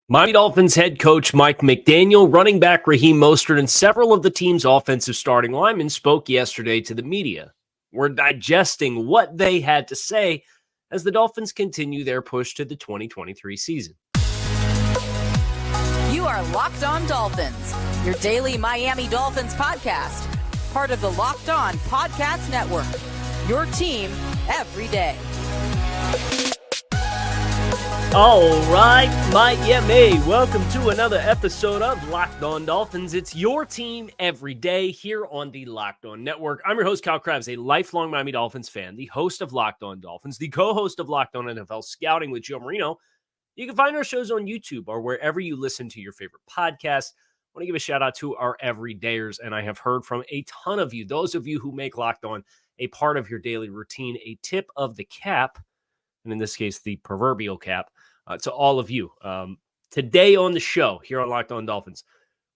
Miami Dolphins head coach Mike McDaniel, running back Raheem Mostert, and several of the team's offensive starting linemen spoke yesterday to the media. We're digesting what they had to say as the Dolphins continue their push to the 2023 season. You are Locked On Dolphins, your daily Miami Dolphins podcast, part of the Locked On Podcast Network, your team every day. All right, Miami, welcome to another episode of Locked On Dolphins. It's your team every day here on the Locked On Network. I'm your host, Kyle Krabs, a lifelong Miami Dolphins fan, the host of Locked On Dolphins, the co-host of Locked On NFL Scouting with Joe Marino. You can find our shows on YouTube or wherever you listen to your favorite podcasts. I want to give a shout out to our everydayers, and I have heard from a ton of you, those of you who make Locked On a part of your daily routine, a tip of the cap, and in this case, the proverbial cap, to all of you. Today on the show here on Locked On Dolphins,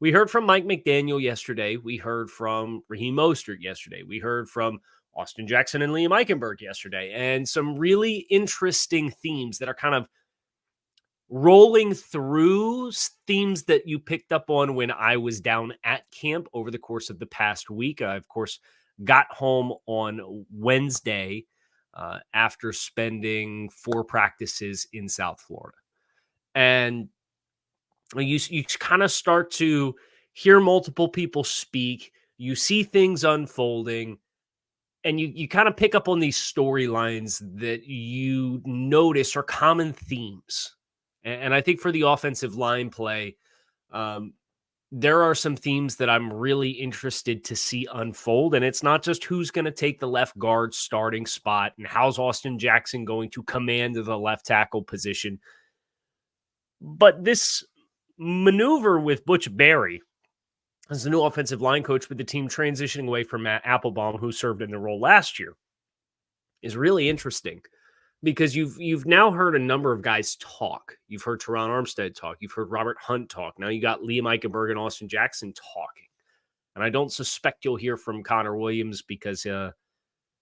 we heard from Mike McDaniel yesterday. We heard from Raheem Mostert yesterday. We heard from Austin Jackson and Liam Eichenberg yesterday, and some really interesting themes that are kind of rolling through, themes that you picked up on when I was down at camp over the course of the past week. I, of course, got home on Wednesday after spending 4 practices in South Florida. And you kind of start to hear multiple people speak. You see things unfolding, and you kind of pick up on these storylines that you notice are common themes. And I think for the offensive line play, there are some themes that I'm really interested to see unfold. And it's not just who's going to take the left guard starting spot and how's Austin Jackson going to command the left tackle position. But this maneuver with Butch Barry as the new offensive line coach, with the team transitioning away from Matt Applebaum, who served in the role last year, is really interesting. Because you've now heard a number of guys talk. You've heard Teron Armstead talk. You've heard Robert Hunt talk. Now you got Liam Eichenberg and Austin Jackson talking. And I don't suspect you'll hear from Connor Williams because of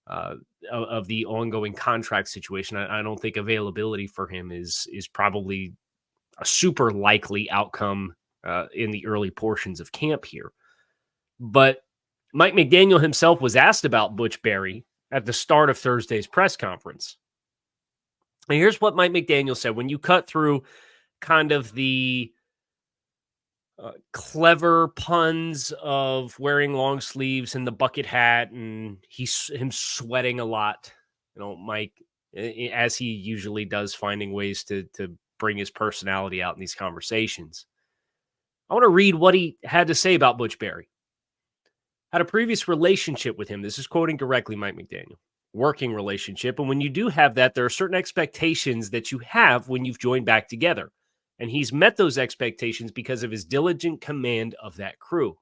the ongoing contract situation. I don't think availability for him is probably a super likely outcome in the early portions of camp here. But Mike McDaniel himself was asked about Butch Barry at the start of Thursday's press conference. And here's what Mike McDaniel said. When you cut through kind of the clever puns of wearing long sleeves and the bucket hat and him sweating a lot, Mike, as he usually does, finding ways to bring his personality out in these conversations. I want to read what he had to say about Butch Barry. Had a previous relationship with him. This is quoting directly Mike McDaniel. Working relationship. And when you do have that, there are certain expectations that you have when you've joined back together. And he's met those expectations because of his diligent command of that crew.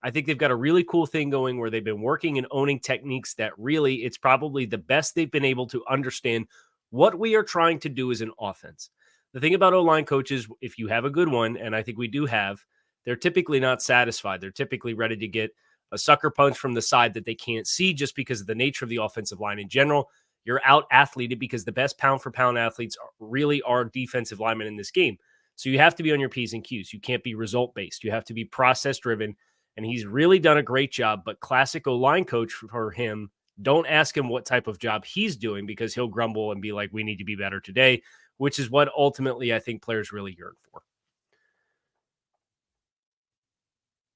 I think they've got a really cool thing going where they've been working and owning techniques that really, it's probably the best they've been able to understand what we are trying to do as an offense. The thing about O-line coaches, if you have a good one, and I think we do have, they're typically not satisfied. They're typically ready to get a sucker punch from the side that they can't see just because of the nature of the offensive line in general. You're out-athleted because the best pound-for-pound athletes really are defensive linemen in this game. So you have to be on your P's and Q's. You can't be result-based. You have to be process-driven, and he's really done a great job. But classic O-line coach for him, don't ask him what type of job he's doing because he'll grumble and be like, we need to be better today, which is what ultimately I think players really yearn for.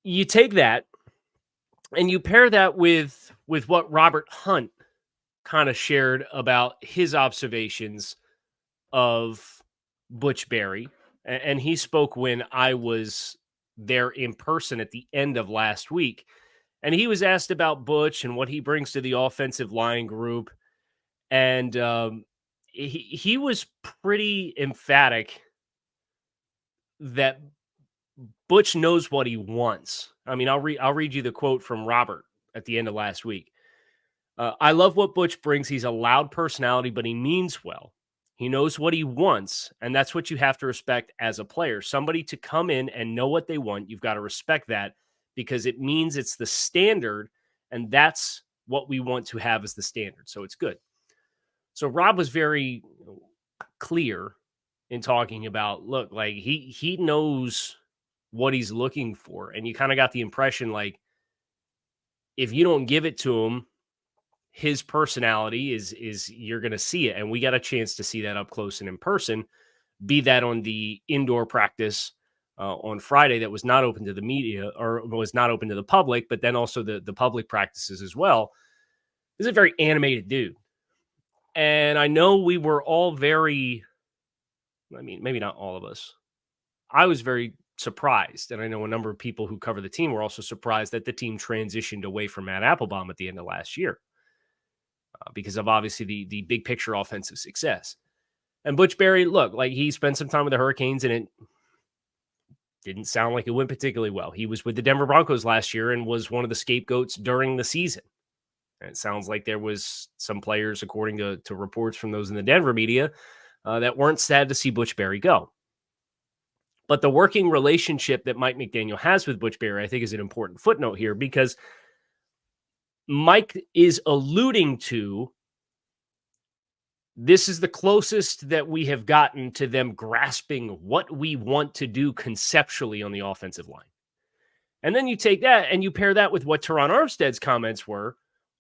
You take that, and you pair that with what Robert Hunt kind of shared about his observations of Butch Barry. And he spoke when I was there in person at the end of last week. And he was asked about Butch and what he brings to the offensive line group. And he was pretty emphatic that Butch knows what he wants. I mean, I'll read you the quote from Robert at the end of last week. I love what Butch brings. He's a loud personality, but he means well. He knows what he wants, and that's what you have to respect as a player. Somebody to come in and know what they want, you've got to respect that because it means it's the standard, and that's what we want to have as the standard. So it's good. So Rob was very clear in talking about, look, like he knows what he's looking for. And you kind of got the impression like if you don't give it to him, his personality is you're going to see it. And we got a chance to see that up close and in person, be that on the indoor practice on Friday that was not open to the media or was not open to the public, but then also the public practices as well. He's a very animated dude. And I know we were all maybe not all of us. I was very surprised. And I know a number of people who cover the team were also surprised that the team transitioned away from Matt Applebaum at the end of last year because of obviously the big picture offensive success. And Butch Barry, look, like he spent some time with the Hurricanes and it didn't sound like it went particularly well. He was with the Denver Broncos last year and was one of the scapegoats during the season. And it sounds like there was some players, according to reports from those in the Denver media, that weren't sad to see Butch Barry go. But the working relationship that Mike McDaniel has with Butch Barry, I think, is an important footnote here because Mike is alluding to this is the closest that we have gotten to them grasping what we want to do conceptually on the offensive line. And then you take that and you pair that with what Teron Armstead's comments were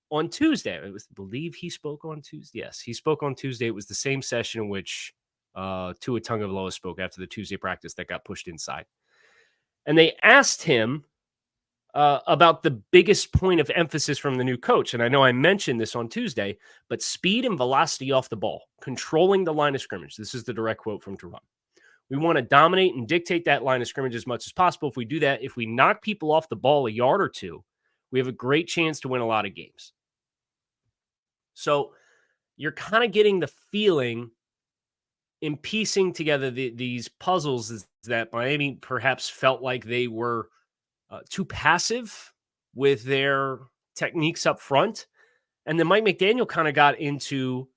on Tuesday. I believe he spoke on Tuesday. Yes, he spoke on Tuesday. It was the same session in which Tua Tagovailoa spoke after the Tuesday practice that got pushed inside. And they asked him about the biggest point of emphasis from the new coach. And I know I mentioned this on Tuesday, but speed and velocity off the ball, controlling the line of scrimmage. This is the direct quote from Teron. We want to dominate and dictate that line of scrimmage as much as possible. If we do that, if we knock people off the ball a yard or two, we have a great chance to win a lot of games. So you're kind of getting the feeling in piecing together these puzzles is that Miami perhaps felt like they were too passive with their techniques up front. And then Mike McDaniel kind of got into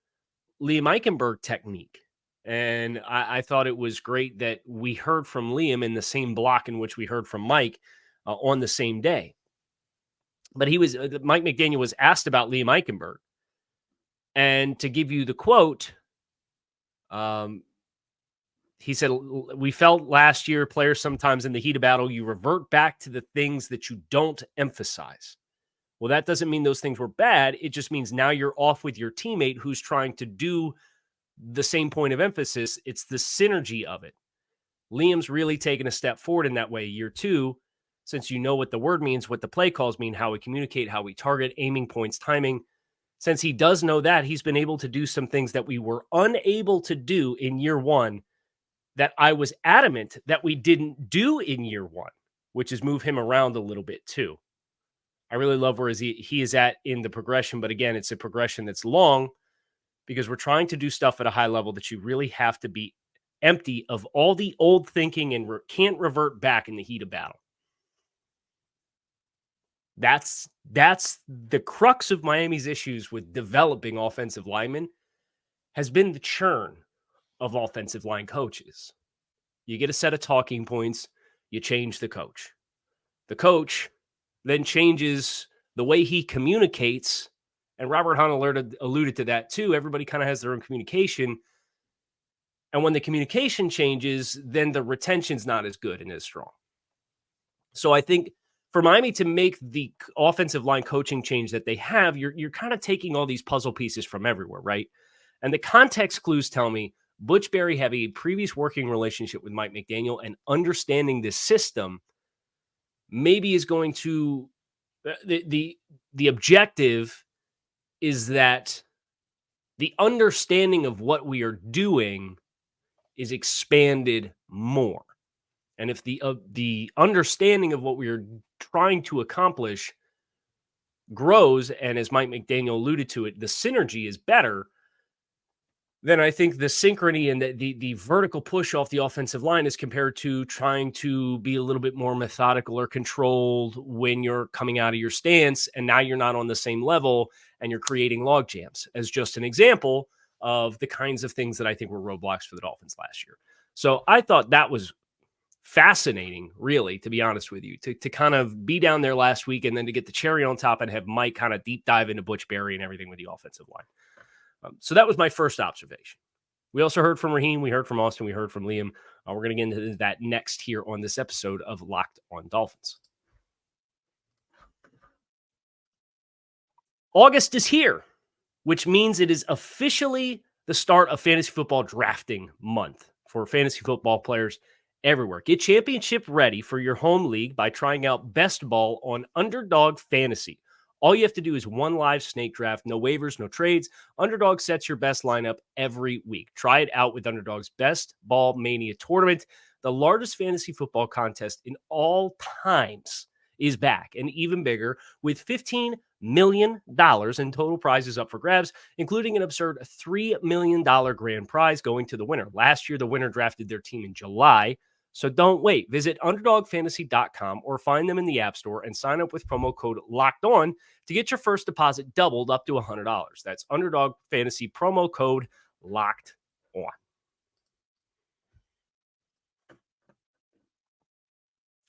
Liam Eichenberg technique. And I thought it was great that we heard from Liam in the same block in which we heard from Mike on the same day. But Mike McDaniel was asked about Liam Eichenberg. And to give you the quote, he said, we felt last year players sometimes in the heat of battle, you revert back to the things that you don't emphasize. Well, that doesn't mean those things were bad. It just means now you're off with your teammate who's trying to do the same point of emphasis. It's the synergy of it. Liam's really taken a step forward in that way. Year two, since you know what the word means, what the play calls mean, how we communicate, how we target, aiming points, timing. Since he does know that, he's been able to do some things that we were unable to do in year one that I was adamant that we didn't do in year one, which is move him around a little bit too. I really love where he is at in the progression, but again, it's a progression that's long because we're trying to do stuff at a high level that you really have to be empty of all the old thinking and can't revert back in the heat of battle. That's the crux of Miami's issues with developing offensive linemen has been the churn of offensive line coaches. You get a set of talking points, you change the coach. The coach then changes the way he communicates, and Robert Hunt alluded to that too. Everybody kind of has their own communication, and when the communication changes, then the retention's not as good and as strong. So I think for Miami to make the offensive line coaching change that they have, you're kind of taking all these puzzle pieces from everywhere, right? And the context clues tell me Butch Barry have a previous working relationship with Mike McDaniel, and understanding this system maybe is going to the objective is that the understanding of what we are doing is expanded more. And if the understanding of what we are trying to accomplish grows, and as Mike McDaniel alluded to it, the synergy is better, then I think the synchrony and the vertical push off the offensive line is compared to trying to be a little bit more methodical or controlled when you're coming out of your stance, and now you're not on the same level and you're creating log jams, as just an example of the kinds of things that I think were roadblocks for the Dolphins last year. So I thought that was fascinating, really, to be honest with you, to kind of be down there last week and then to get the cherry on top and have Mike kind of deep dive into Butch Barry and everything with the offensive line. So that was my first observation. We also heard from Raheem. We heard from Austin. We heard from Liam. We're going to get into that next here on this episode of Locked on Dolphins. August is here, which means it is officially the start of fantasy football drafting month for fantasy football players everywhere. Get championship ready for your home league by trying out Best Ball on Underdog Fantasy. All you have to do is one live snake draft, no waivers, no trades. Underdog sets your best lineup every week. Try it out with Underdog's Best Ball Mania Tournament. The largest fantasy football contest in all times is back and even bigger with $15 million in total prizes up for grabs, including an absurd $3 million grand prize going to the winner. Last year, the winner drafted their team in July. So don't wait. Visit UnderdogFantasy.com or find them in the App Store and sign up with promo code LOCKEDON to get your first deposit doubled up to $100. That's Underdog Fantasy promo code LOCKEDON.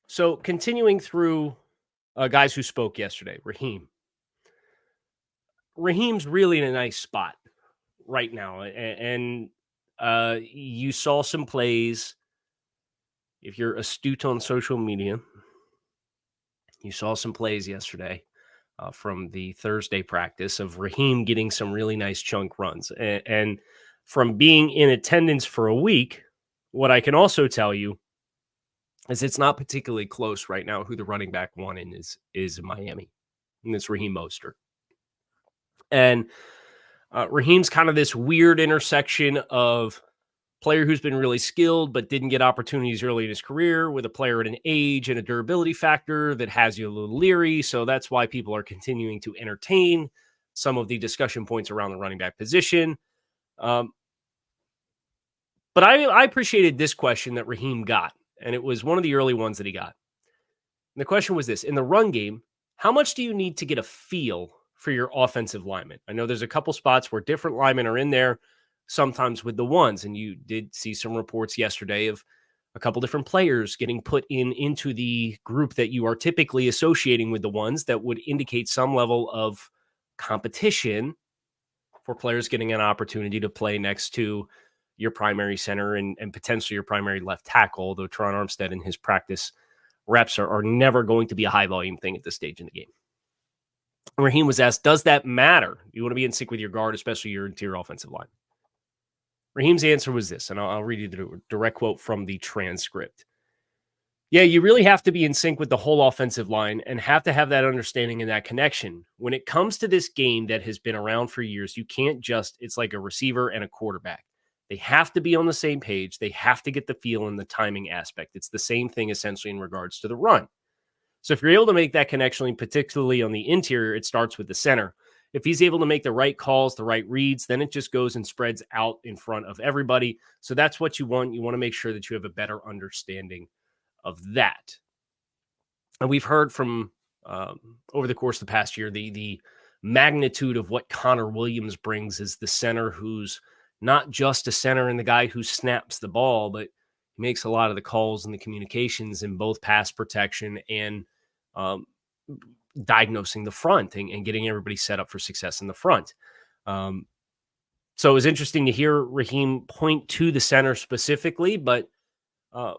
So continuing through guys who spoke yesterday, Raheem's really in a nice spot right now. And you saw some plays. If you're astute on social media, you saw some plays yesterday from the Thursday practice of Raheem getting some really nice chunk runs. And from being in attendance for a week, what I can also tell you is it's not particularly close right now who the running back one in is Miami. And it's Raheem Mostert. And Raheem's kind of this weird intersection of player who's been really skilled but didn't get opportunities early in his career with a player at an age and a durability factor that has you a little leery. So that's why people are continuing to entertain some of the discussion points around the running back position. But I appreciated this question that Raheem got, and it was one of the early ones that he got. And the question was this: in the run game, how much do you need to get a feel for your offensive linemen? I know there's a couple spots where different linemen are in there, sometimes with the ones, and you did see some reports yesterday of a couple different players getting put into the group that you are typically associating with the ones that would indicate some level of competition for players getting an opportunity to play next to your primary center and potentially your primary left tackle, though Teron Armstead and his practice reps are never going to be a high volume thing at this stage in the game. Raheem was asked, does that matter? You want to be in sync with your guard, especially your interior offensive line. Raheem's answer was this, and I'll read you the direct quote from the transcript. Yeah, you really have to be in sync with the whole offensive line and have to have that understanding and that connection. When it comes to this game that has been around for years, you can't it's like a receiver and a quarterback. They have to be on the same page. They have to get the feel and the timing aspect. It's the same thing essentially in regards to the run. So if you're able to make that connection, particularly on the interior, it starts with the center. If he's able to make the right calls, the right reads, then it just goes and spreads out in front of everybody. So that's what you want. You want to make sure that you have a better understanding of that. And we've heard from over the course of the past year, the magnitude of what Connor Williams brings is the center who's not just a center and the guy who snaps the ball, but he makes a lot of the calls and the communications in both pass protection and diagnosing the front and getting everybody set up for success in the front. So it was interesting to hear Raheem point to the center specifically, but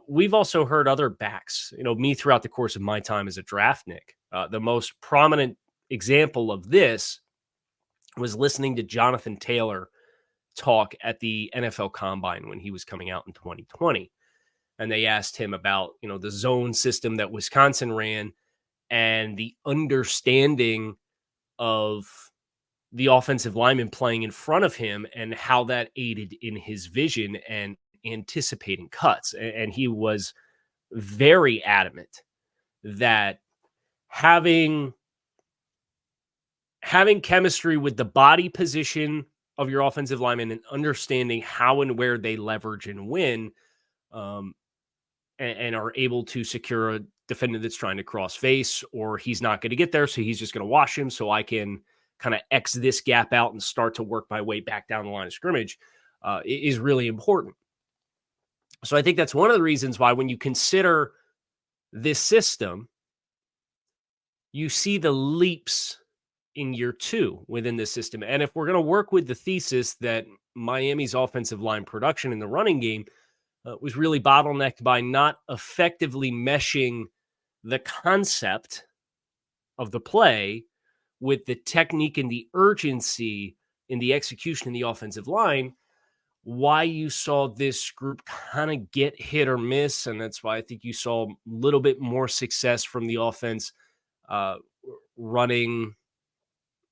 we've also heard other backs, me throughout the course of my time as a draft Nick. The most prominent example of this was listening to Jonathan Taylor talk at the NFL Combine when he was coming out in 2020. And they asked him about, the zone system that Wisconsin ran and the understanding of the offensive lineman playing in front of him and how that aided in his vision and anticipating cuts. And he was very adamant that having chemistry with the body position of your offensive lineman and understanding how and where they leverage and win and are able to secure a defender that's trying to cross face, or he's not going to get there, so he's just going to wash him so I can kind of X this gap out and start to work my way back down the line of scrimmage is really important. So I think that's one of the reasons why when you consider this system, you see the leaps in year two within this system. And if we're going to work with the thesis that Miami's offensive line production in the running game was really bottlenecked by not effectively meshing the concept of the play with the technique and the urgency in the execution in the offensive line. Why you saw this group kind of get hit or miss, and that's why I think you saw a little bit more success from the offense running.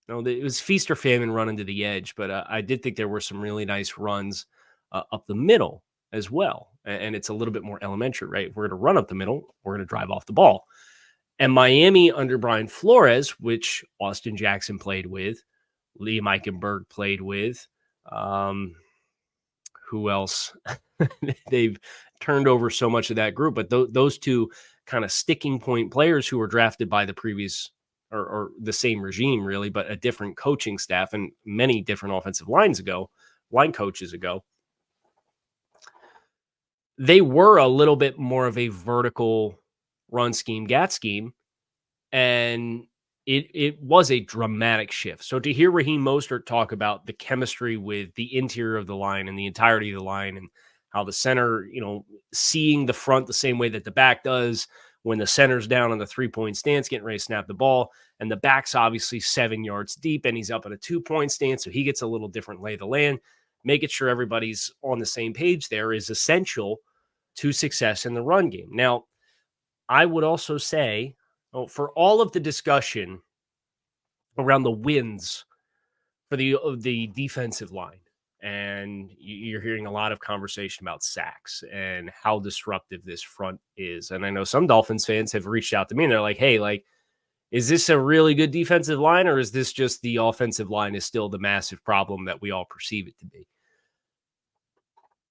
It was feast or famine running to the edge, but I did think there were some really nice runs up the middle as well. And it's a little bit more elementary, right? If we're going to run up the middle, we're going to drive off the ball. And Miami under Brian Flores, which Austin Jackson played with, Liam Eichenberg played with, who else? They've turned over so much of that group, but those two kind of sticking point players who were drafted by the previous or the same regime, really, but a different coaching staff and many different offensive line coaches ago, they were a little bit more of a vertical run scheme, GAT scheme, and it was a dramatic shift. So to hear Raheem Mostert talk about the chemistry with the interior of the line and the entirety of the line and how the center, seeing the front the same way that the back does when the center's down on the 3-point stance, getting ready to snap the ball, and the back's obviously 7 yards deep and he's up at a 2-point stance, so he gets a little different lay of the land. Making sure everybody's on the same page there is essential to success in the run game. Now, I would also say, for all of the discussion around the wins for the defensive line, and you're hearing a lot of conversation about sacks and how disruptive this front is. And I know some Dolphins fans have reached out to me and they're like, hey, is this a really good defensive line, or is this just the offensive line is still the massive problem that we all perceive it to be?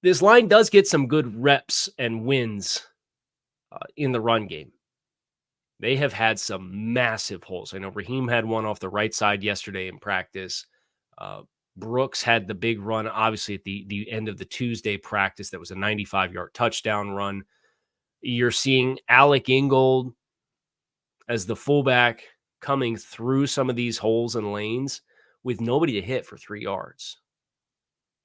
This line does get some good reps and wins in the run game. They have had some massive holes. I know Raheem had one off the right side yesterday in practice. Brooks had the big run, obviously, at the end of the Tuesday practice. That was a 95-yard touchdown run. You're seeing Alec Ingold as the fullback coming through some of these holes and lanes with nobody to hit for 3 yards.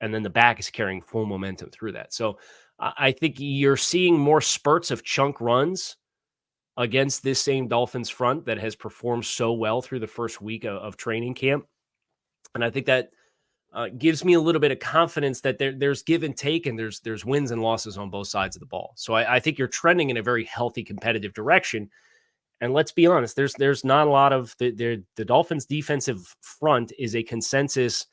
And then the back is carrying full momentum through that. So I think you're seeing more spurts of chunk runs against this same Dolphins front that has performed so well through the first week of training camp. And I think that gives me a little bit of confidence that there's give and take, and there's wins and losses on both sides of the ball. So I think you're trending in a very healthy, competitive direction. And let's be honest, there's not a lot of the Dolphins' defensive front is a consensus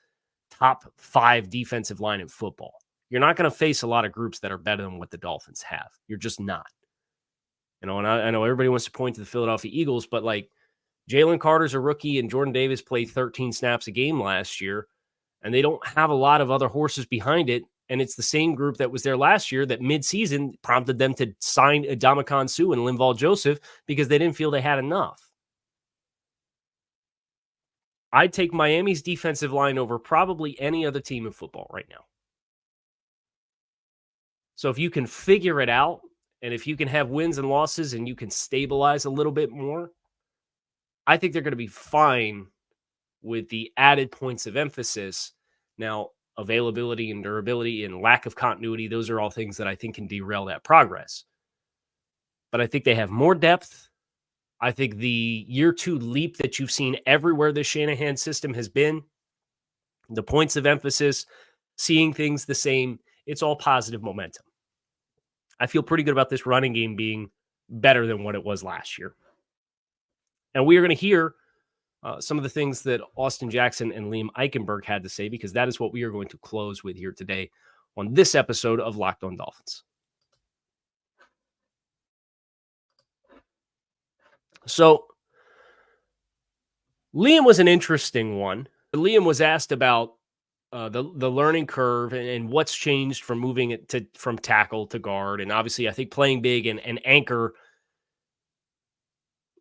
top 5 defensive line in football. You're not going to face a lot of groups that are better than what the Dolphins have. You're just not. And I know everybody wants to point to the Philadelphia Eagles, but like Jalen Carter's a rookie and Jordan Davis played 13 snaps a game last year, and they don't have a lot of other horses behind it. And it's the same group that was there last year that midseason prompted them to sign Adamakan Suh and Linval Joseph because they didn't feel they had enough. I'd take Miami's defensive line over probably any other team in football right now. So if you can figure it out, and if you can have wins and losses and you can stabilize a little bit more, I think they're going to be fine with the added points of emphasis. Now, availability and durability and lack of continuity, those are all things that I think can derail that progress. But I think they have more depth. I think the year 2 leap that you've seen everywhere the Shanahan system has been, the points of emphasis, seeing things the same, it's all positive momentum. I feel pretty good about this running game being better than what it was last year. And we are going to hear some of the things that Austin Jackson and Liam Eichenberg had to say, because that is what we are going to close with here today on this episode of Locked On Dolphins. So Liam was an interesting one. Liam was asked about the learning curve and what's changed from moving it from tackle to guard. And obviously, I think playing big and anchor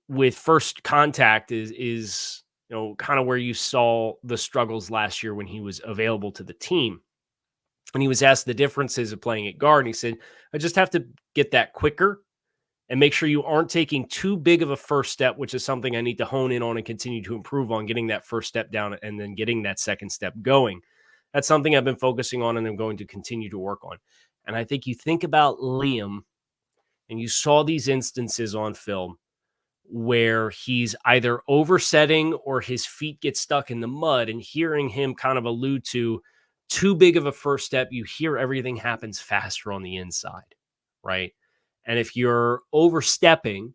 with first contact is kind of where you saw the struggles last year when he was available to the team. And he was asked the differences of playing at guard. And he said, I just have to get that quicker and make sure you aren't taking too big of a first step, which is something I need to hone in on and continue to improve on, getting that first step down and then getting that second step going. That's something I've been focusing on and I'm going to continue to work on. And I think you think about Liam and you saw these instances on film where he's either oversetting or his feet get stuck in the mud, and hearing him kind of allude to too big of a first step, you hear everything happens faster on the inside, right? And if you're overstepping,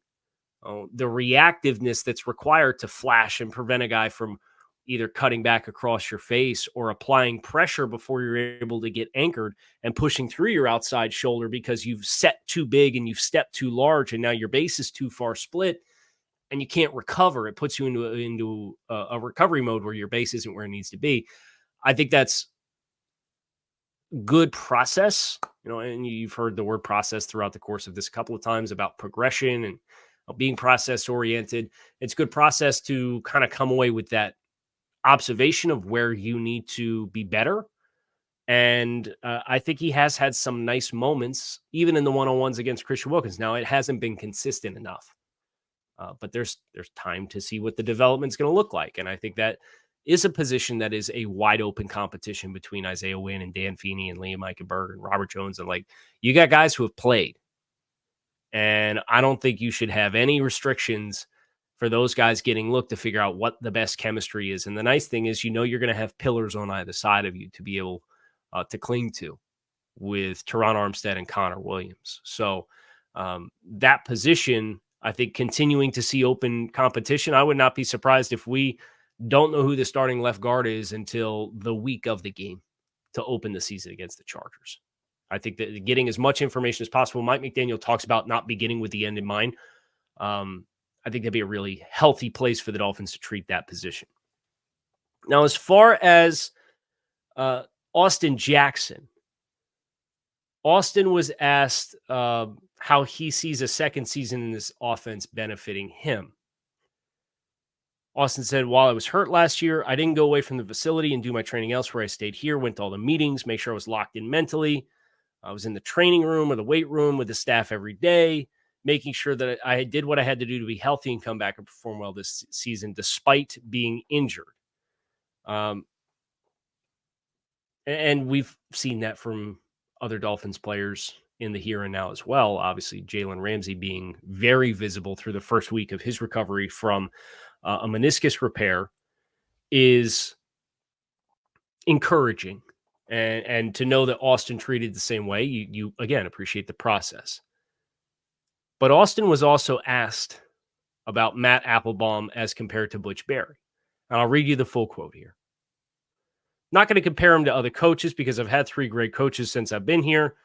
the reactiveness that's required to flash and prevent a guy from either cutting back across your face or applying pressure before you're able to get anchored and pushing through your outside shoulder because you've set too big and you've stepped too large and now your base is too far split and you can't recover. It puts you into a recovery mode where your base isn't where it needs to be. I think that's good process, and you've heard the word process throughout the course of this a couple of times about progression and being process oriented. It's good process to kind of come away with that observation of where you need to be better. And I think he has had some nice moments, even in the one-on-ones against Christian Wilkins. Now, it hasn't been consistent enough, but there's time to see what the development's going to look like. And I think that is a position that is a wide open competition between Isaiah Wynn and Dan Feeney and Liam Eichenberg and Robert Jones. And you got guys who have played. And I don't think you should have any restrictions for those guys getting looked to figure out what the best chemistry is. And the nice thing is, you're going to have pillars on either side of you to be able to cling to with Teron Armstead and Connor Williams. So that position, I think, continuing to see open competition. I would not be surprised if we don't know who the starting left guard is until the week of the game to open the season against the Chargers. I think that getting as much information as possible. Mike McDaniel talks about not beginning with the end in mind. I think that'd be a really healthy place for the Dolphins to treat that position. Now, as far as Austin Jackson, Austin was asked how he sees a second season in this offense benefiting him. Austin said, while I was hurt last year, I didn't go away from the facility and do my training elsewhere. I stayed here, went to all the meetings, make sure I was locked in mentally. I was in the training room or the weight room with the staff every day, making sure that I did what I had to do to be healthy and come back and perform well this season, despite being injured. And we've seen that from other Dolphins players in the here and now as well. Obviously, Jalen Ramsey being very visible through the first week of his recovery from a meniscus repair is encouraging. And to know that Austin treated the same way, you again appreciate the process. But Austin was also asked about Matt Applebaum as compared to Butch Barry. And I'll read you the full quote here. Not going to compare him to other coaches because I've had 3 great coaches since I've been here.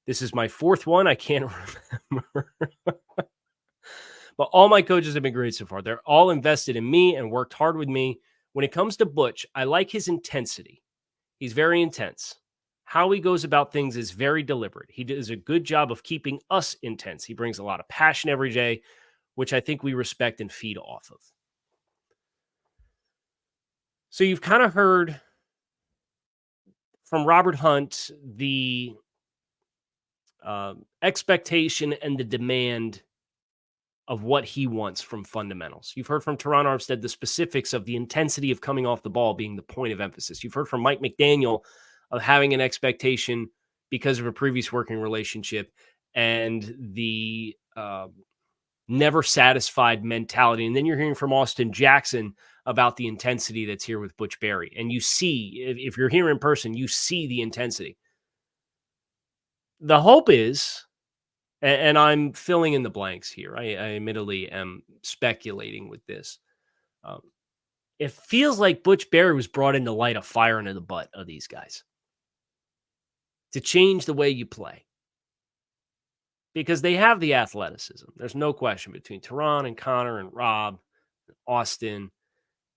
This is my 4th one. I can't remember. But all my coaches have been great so far. They're all invested in me and worked hard with me. When it comes to Butch, I like his intensity. He's very intense. How he goes about things is very deliberate. He does a good job of keeping us intense. He brings a lot of passion every day, which I think we respect and feed off of. So you've kind of heard from Robert Hunt the expectation and the demand of what he wants from fundamentals. You've heard from Teron Armstead the specifics of the intensity of coming off the ball being the point of emphasis. You've heard from Mike McDaniel of having an expectation because of a previous working relationship and the never satisfied mentality. And then you're hearing from Austin Jackson about the intensity that's here with Butch Barry. And you see, if you're here in person, you see the intensity. The hope is, and I'm filling in the blanks here, I admittedly am speculating with this. It feels like Butch Barry was brought in to light a fire into the butt of these guys, to change the way you play. Because they have the athleticism. There's no question between Teron and Connor and Rob, and Austin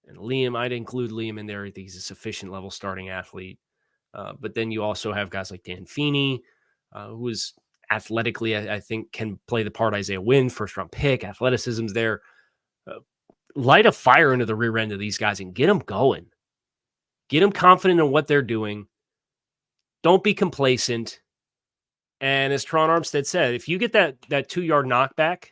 and Liam. I'd include Liam in there. I think he's a sufficient level starting athlete. But then you also have guys like Dan Feeney, who is athletically, I think, can play the part. Isaiah Wynn, first-round pick. Athleticism's there. Light a fire into the rear end of these guys and get them going. Get them confident in what they're doing. Don't be complacent. And as Teron Armstead said, if you get that 2-yard knockback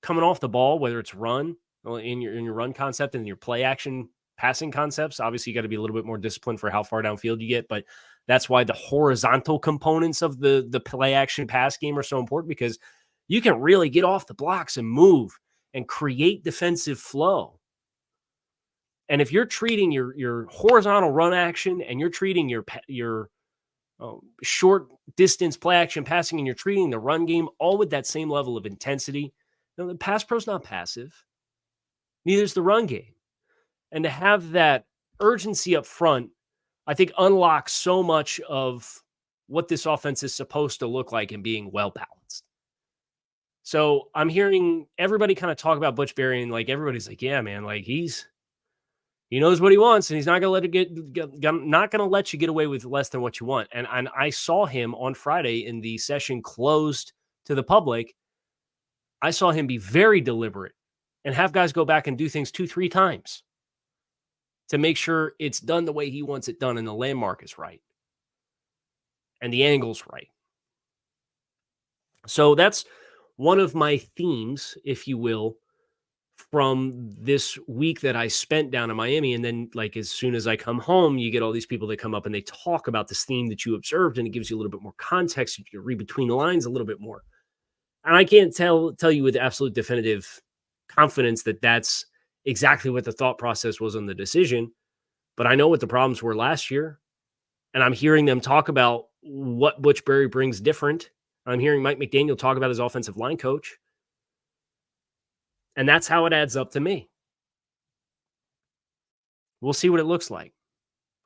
coming off the ball, whether it's run in your run concept and your play action passing concepts. Obviously, you got to be a little bit more disciplined for how far downfield you get, but that's why the horizontal components of the play action pass game are so important, because you can really get off the blocks and move and create defensive flow. And if you're treating your horizontal run action and you're treating your short distance play action passing and you're treating the run game all with that same level of intensity, the pass pro's not passive. Neither is the run game. And to have that urgency up front, I think unlocks so much of what this offense is supposed to look like and being well balanced. So I'm hearing everybody kind of talk about Butch Berry, and like everybody's like, yeah, man, like he knows what he wants, and he's not going to let you get away with less than what you want. And I saw him on Friday in the session closed to the public. I saw him be very deliberate and have guys go back and do things 2-3 times to make sure it's done the way he wants it done and the landmark is right and the angle's right. So that's one of my themes, if you will, from this week that I spent down in Miami. And then, like, as soon as I come home, you get all these people that come up and they talk about this theme that you observed, and it gives you a little bit more context. You can read between the lines a little bit more. And I can't tell you with absolute definitive confidence that that's exactly what the thought process was on the decision, but I know what the problems were last year. And I'm hearing them talk about what Butch Berry brings different. I'm hearing Mike McDaniel talk about his offensive line coach. And that's how it adds up to me. We'll see what it looks like.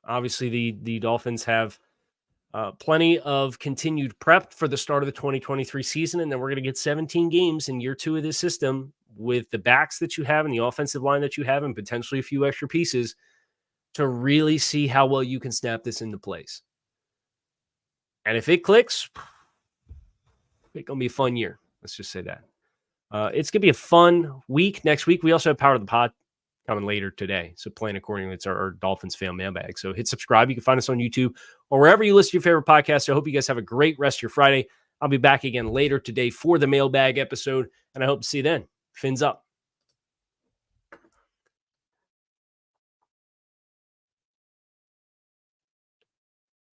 Obviously, the Dolphins have plenty of continued prep for the start of the 2023 season, and then we're going to get 17 games in year 2 of this system with the backs that you have and the offensive line that you have and potentially a few extra pieces to really see how well you can snap this into place. And if it clicks, it's going to be a fun year. Let's just say that. It's going to be a fun week. Next week, we also have Power of the Pod coming later today. So playing accordingly, it's our Dolphins fan mailbag. So hit subscribe. You can find us on YouTube or wherever you listen to your favorite podcast. So I hope you guys have a great rest of your Friday. I'll be back again later today for the mailbag episode, and I hope to see you then. Fins up.